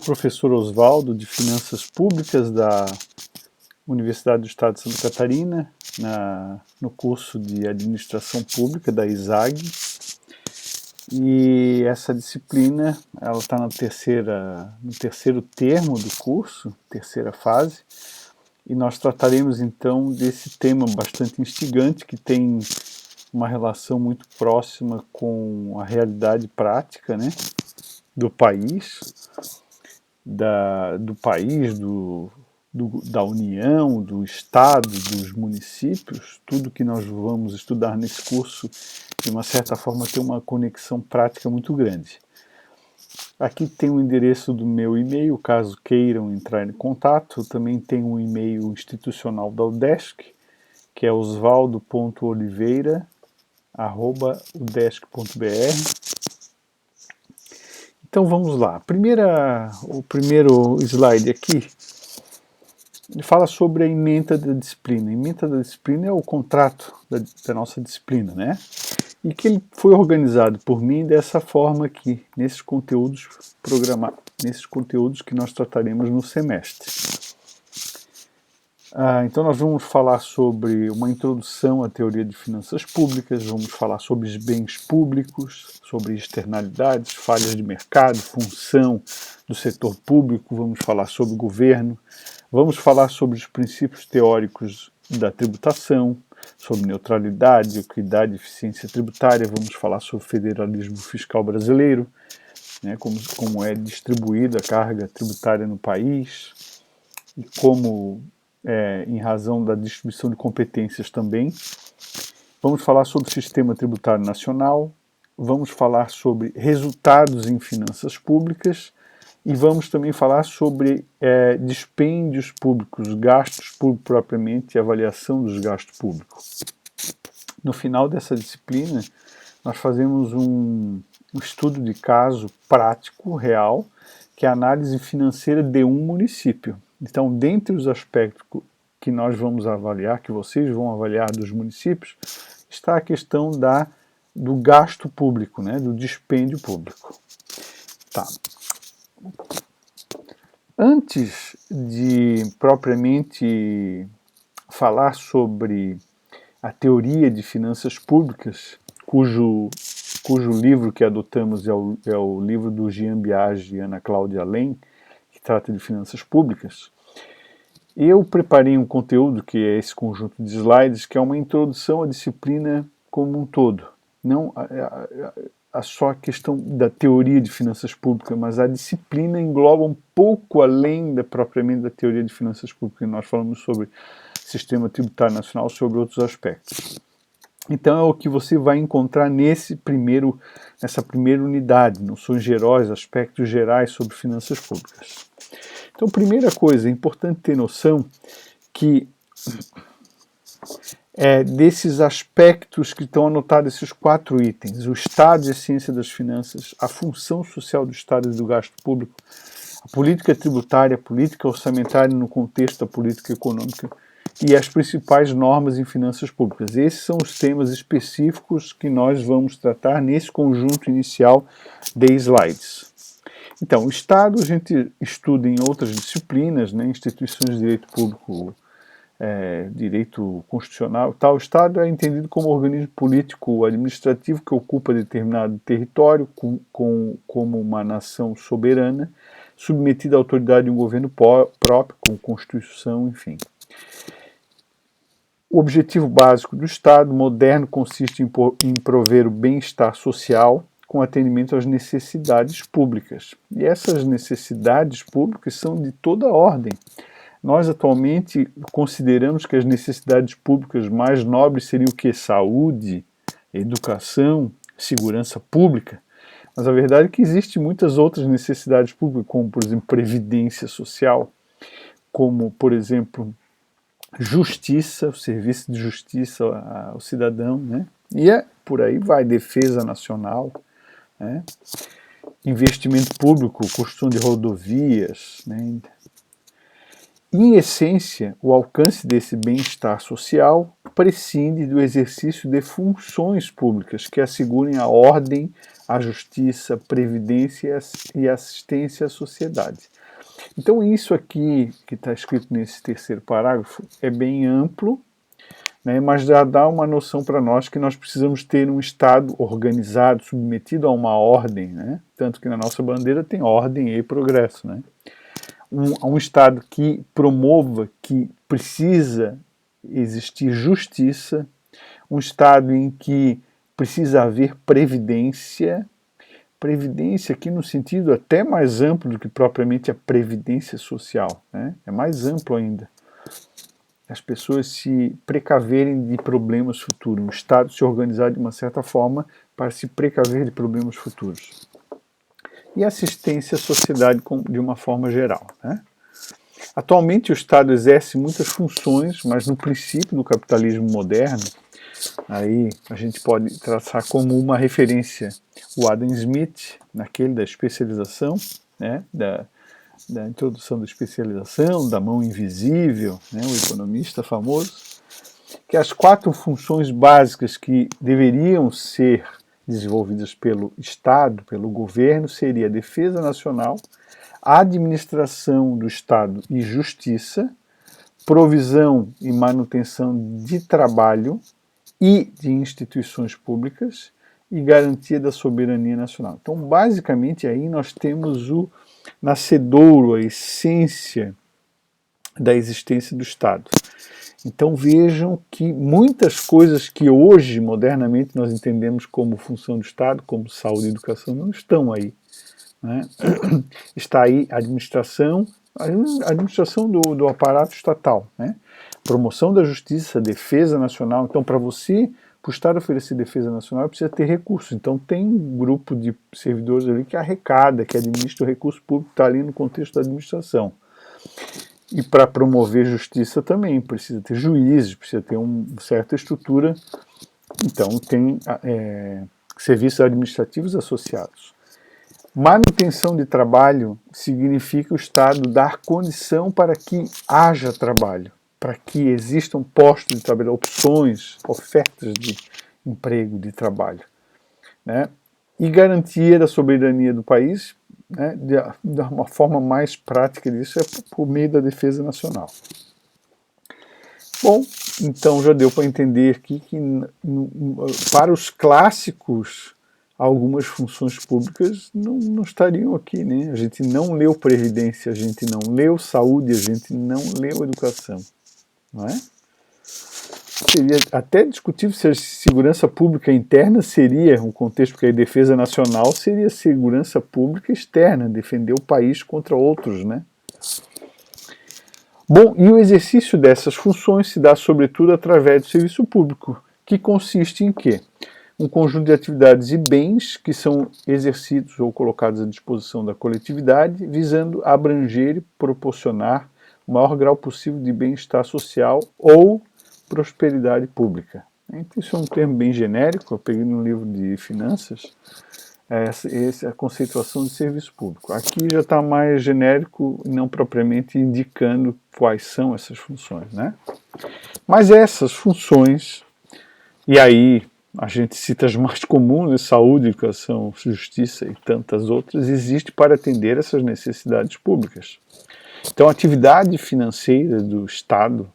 Professor Oswaldo, de Finanças Públicas da Universidade do Estado de Santa Catarina, no curso de Administração Pública da ISAG. E essa disciplina, ela está no terceiro termo do curso, terceira fase, e nós trataremos então desse tema bastante instigante, que tem uma relação muito próxima com a realidade prática, né, do país, da União, do Estado, dos municípios. Tudo que nós vamos estudar nesse curso, de uma certa forma, tem uma conexão prática muito grande. Aqui tem o endereço do meu e-mail, caso queiram entrar em contato. Também tem um e-mail institucional da UDESC, que é osvaldo.oliveira@udesc.br. Então vamos lá. O primeiro slide aqui, ele fala sobre a ementa da disciplina. A ementa da disciplina é o contrato da nossa disciplina, né? E que ele foi organizado por mim dessa forma aqui, nesses conteúdos que nós trataremos no semestre. Então nós vamos falar sobre uma introdução à teoria de finanças públicas, vamos falar sobre os bens públicos, sobre externalidades, falhas de mercado, função do setor público, vamos falar sobre o governo, vamos falar sobre os princípios teóricos da tributação, sobre neutralidade, equidade e eficiência tributária, vamos falar sobre o federalismo fiscal brasileiro, né, como é distribuída a carga tributária no país e como em razão da distribuição de competências também. Vamos falar sobre o sistema tributário nacional, vamos falar sobre resultados em finanças públicas e vamos também falar sobre dispêndios públicos, gastos públicos propriamente e avaliação dos gastos públicos. No final dessa disciplina, nós fazemos um estudo de caso prático, real, que é a análise financeira de um município. Então, dentre os aspectos que nós vamos avaliar, que vocês vão avaliar dos municípios, está a questão do gasto público, né, do dispêndio público. Tá. Antes de propriamente falar sobre a teoria de finanças públicas, cujo livro que adotamos é o livro do Jean Biagi e Ana Cláudia Alem, que trata de finanças públicas, eu preparei um conteúdo, que é esse conjunto de slides, que é uma introdução à disciplina como um todo. Não só a questão da teoria de finanças públicas, mas a disciplina engloba um pouco além propriamente da teoria de finanças públicas. Nós falamos sobre sistema tributário nacional, sobre outros aspectos. Então é o que você vai encontrar nessa primeira unidade, noções gerais, aspectos gerais sobre finanças públicas. Então, primeira coisa, é importante ter noção que desses aspectos que estão anotados, esses 4 itens, o Estado e a ciência das finanças, a função social do Estado e do gasto público, a política tributária, a política orçamentária no contexto da política econômica e as principais normas em finanças públicas. Esses são os temas específicos que nós vamos tratar nesse conjunto inicial de slides. Então, o Estado a gente estuda em outras disciplinas, né, instituições de direito público, direito constitucional. O Estado é entendido como organismo político administrativo que ocupa determinado território como uma nação soberana, submetida à autoridade de um governo próprio, com Constituição, enfim. O objetivo básico do Estado moderno consiste em prover o bem-estar social com atendimento às necessidades públicas. E essas necessidades públicas são de toda ordem. Nós atualmente consideramos que as necessidades públicas mais nobres seriam o quê? Saúde, educação, segurança pública. Mas a verdade é que existem muitas outras necessidades públicas, como, por exemplo, previdência social, como, por exemplo, justiça, o serviço de justiça ao cidadão, né? E por aí vai, defesa nacional, né? Investimento público, construção de rodovias, né? Em essência, o alcance desse bem-estar social prescinde do exercício de funções públicas que assegurem a ordem, a justiça, a previdência e assistência à sociedade. Então isso aqui que está escrito nesse terceiro parágrafo é bem amplo, né, mas já dá uma noção para nós que nós precisamos ter um Estado organizado, submetido a uma ordem, né, tanto que na nossa bandeira tem ordem e progresso, né. Um Estado que promova que precisa existir justiça, um Estado em que precisa haver previdência aqui no sentido até mais amplo do que propriamente a previdência social, né? É mais amplo ainda. As pessoas se precaverem de problemas futuros, o Estado se organizar de uma certa forma para se precaver de problemas futuros. E assistência à sociedade de uma forma geral, né? Atualmente o Estado exerce muitas funções, mas no princípio do capitalismo moderno, aí a gente pode traçar como uma referência o Adam Smith, naquele da especialização, né, da introdução da especialização, da mão invisível, né, o economista famoso, que as 4 funções básicas que deveriam ser desenvolvidas pelo Estado, pelo governo, seria a defesa nacional, a administração do Estado e justiça, provisão e manutenção de trabalho e de instituições públicas e garantia da soberania nacional. Então, basicamente, aí nós temos o nascedouro, a essência da existência do Estado. Então vejam que muitas coisas que hoje, modernamente, nós entendemos como função do Estado, como saúde e educação, não estão aí, né? Está aí a administração do aparato estatal, né? Promoção da justiça, defesa nacional. Então, para o Estado oferecer defesa nacional, precisa ter recursos. Então, tem um grupo de servidores ali que arrecada, que administra o recurso público, está ali no contexto da administração. E para promover justiça também, precisa ter juízes, precisa ter uma certa estrutura. Então, tem serviços administrativos associados. Manutenção de trabalho significa o Estado dar condição para que haja trabalho, para que existam postos de trabalho, opções, ofertas de emprego, de trabalho, né? E garantia da soberania do país, né, de uma forma mais prática disso é por meio da defesa nacional. Bom, então já deu para entender aqui que para os clássicos algumas funções públicas não estariam aqui, né? A gente não leu previdência, a gente não leu saúde, a gente não leu educação, não é? Seria até discutível se a segurança pública interna seria um contexto, porque a defesa nacional seria segurança pública externa, defender o país contra outros, né? Bom, e o exercício dessas funções se dá sobretudo através do serviço público, que consiste em quê? Um conjunto de atividades e bens que são exercidos ou colocados à disposição da coletividade, visando abranger e proporcionar o maior grau possível de bem-estar social ou prosperidade pública. Então, isso é um termo bem genérico, eu peguei no livro de finanças, essa é a conceituação de serviço público. Aqui já está mais genérico, não propriamente indicando quais são essas funções, né? Mas essas funções, e aí a gente cita as mais comuns, saúde, educação, justiça e tantas outras, existe para atender essas necessidades públicas. Então a atividade financeira do Estado,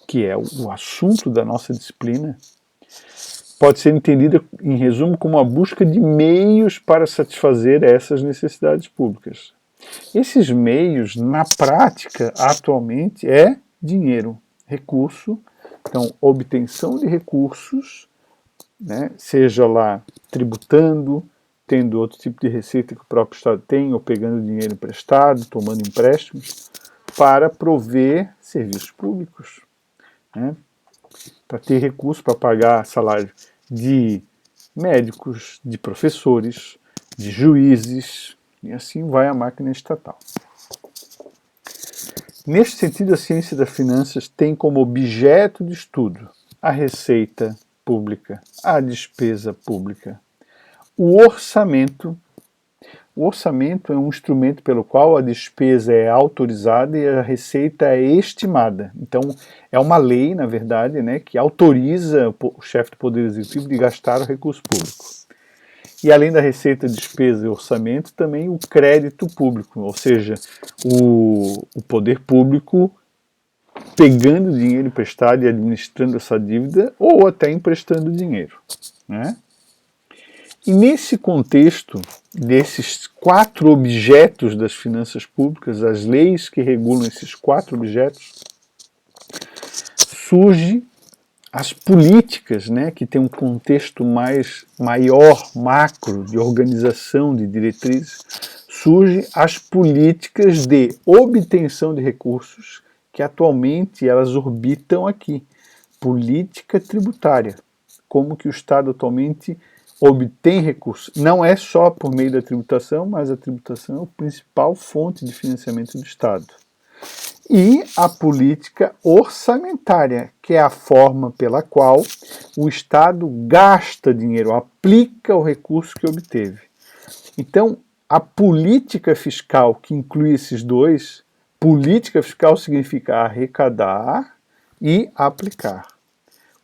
que é o assunto da nossa disciplina, pode ser entendida, em resumo, como a busca de meios para satisfazer essas necessidades públicas. Esses meios, na prática, atualmente, é dinheiro, recurso, então, obtenção de recursos, né, seja lá tributando, tendo outro tipo de receita que o próprio Estado tem, ou pegando dinheiro emprestado, tomando empréstimos, para prover serviços públicos, né, para ter recursos para pagar salário de médicos, de professores, de juízes, e assim vai a máquina estatal. Neste sentido, a ciência das finanças tem como objeto de estudo a receita pública, a despesa pública, o orçamento, O orçamento é um instrumento pelo qual a despesa é autorizada e a receita é estimada. Então, é uma lei, na verdade, né, que autoriza o chefe do Poder Executivo de gastar o recurso público. E além da receita, despesa e orçamento, também o crédito público, ou seja, o poder público pegando dinheiro emprestado e administrando essa dívida, ou até emprestando dinheiro, né? E nesse contexto, desses 4 objetos das finanças públicas, as leis que regulam esses 4 objetos, surge as políticas, né, que tem um contexto maior, macro, de organização, de diretrizes, surgem as políticas de obtenção de recursos, que atualmente elas orbitam aqui. Política tributária, como que o Estado atualmente obtém recursos. Não é só por meio da tributação, mas a tributação é a principal fonte de financiamento do Estado. E a política orçamentária, que é a forma pela qual o Estado gasta dinheiro, aplica o recurso que obteve. Então, a política fiscal, que inclui esses dois, política fiscal significa arrecadar e aplicar.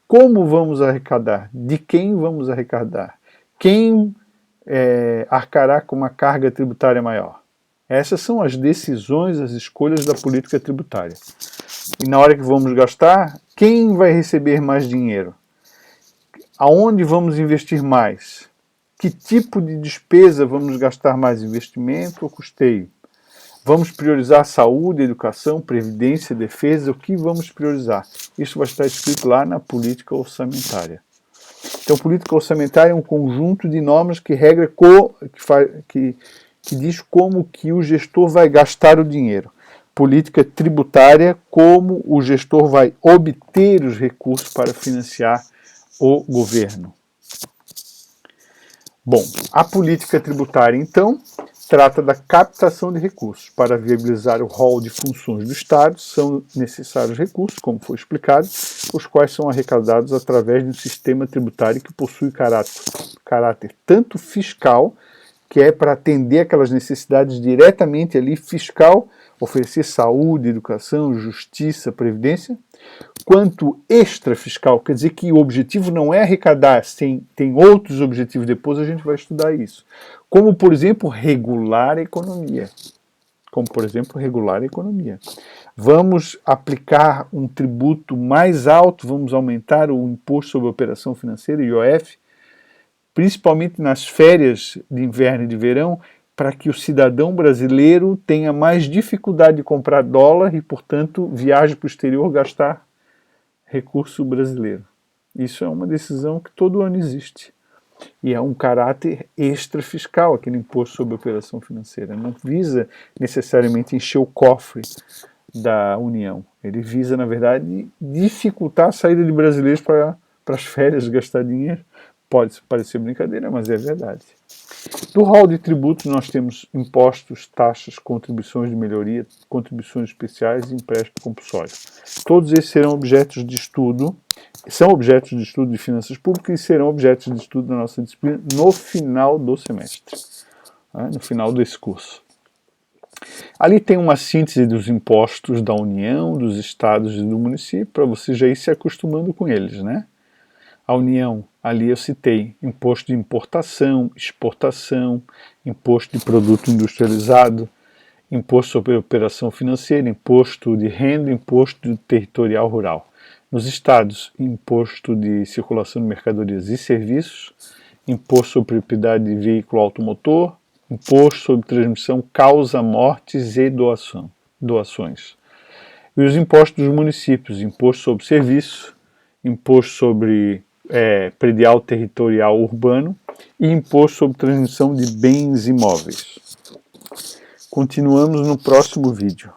Como vamos arrecadar? De quem vamos arrecadar? Quem arcará com uma carga tributária maior? Essas são as decisões, as escolhas da política tributária. E na hora que vamos gastar, quem vai receber mais dinheiro? Aonde vamos investir mais? Que tipo de despesa vamos gastar mais? Investimento ou custeio? Vamos priorizar saúde, educação, previdência, defesa? O que vamos priorizar? Isso vai estar escrito lá na política orçamentária. Então, política orçamentária é um conjunto de normas que regra que diz como que o gestor vai gastar o dinheiro. Política tributária, como o gestor vai obter os recursos para financiar o governo. Bom, a política tributária, então, trata da captação de recursos. Para viabilizar o rol de funções do Estado, são necessários recursos, como foi explicado, os quais são arrecadados através de um sistema tributário que possui caráter tanto fiscal, que é para atender aquelas necessidades diretamente ali, fiscal, oferecer saúde, educação, justiça, previdência, quanto extrafiscal, quer dizer que o objetivo não é arrecadar, tem outros objetivos, depois a gente vai estudar isso. Como, por exemplo, regular a economia. Vamos aplicar um tributo mais alto, vamos aumentar o imposto sobre operação financeira, IOF, principalmente nas férias de inverno e de verão, para que o cidadão brasileiro tenha mais dificuldade de comprar dólar e, portanto, viaje para o exterior gastar recurso brasileiro. Isso é uma decisão que todo ano existe. E é um caráter extrafiscal, aquele imposto sobre operação financeira. Não visa necessariamente encher o cofre da União. Ele visa, na verdade, dificultar a saída de brasileiros para as férias, gastar dinheiro. Pode parecer brincadeira, mas é verdade. Do rol de tributos nós temos impostos, taxas, contribuições de melhoria, contribuições especiais e empréstimo compulsório. Todos esses serão objetos de estudo, são objetos de estudo de finanças públicas e serão objetos de estudo da nossa disciplina no final do semestre, né, no final desse curso. Ali tem uma síntese dos impostos da União, dos estados e do município, para você já ir se acostumando com eles, né? A União, ali eu citei imposto de importação, exportação, imposto de produto industrializado, imposto sobre operação financeira, imposto de renda, imposto territorial rural. Nos estados, imposto de circulação de mercadorias e serviços, imposto sobre propriedade de veículo automotor, imposto sobre transmissão, causa, mortes e doações. E os impostos dos municípios, imposto sobre serviço, imposto sobre predial territorial urbano e imposto sobre transmissão de bens imóveis. Continuamos no próximo vídeo.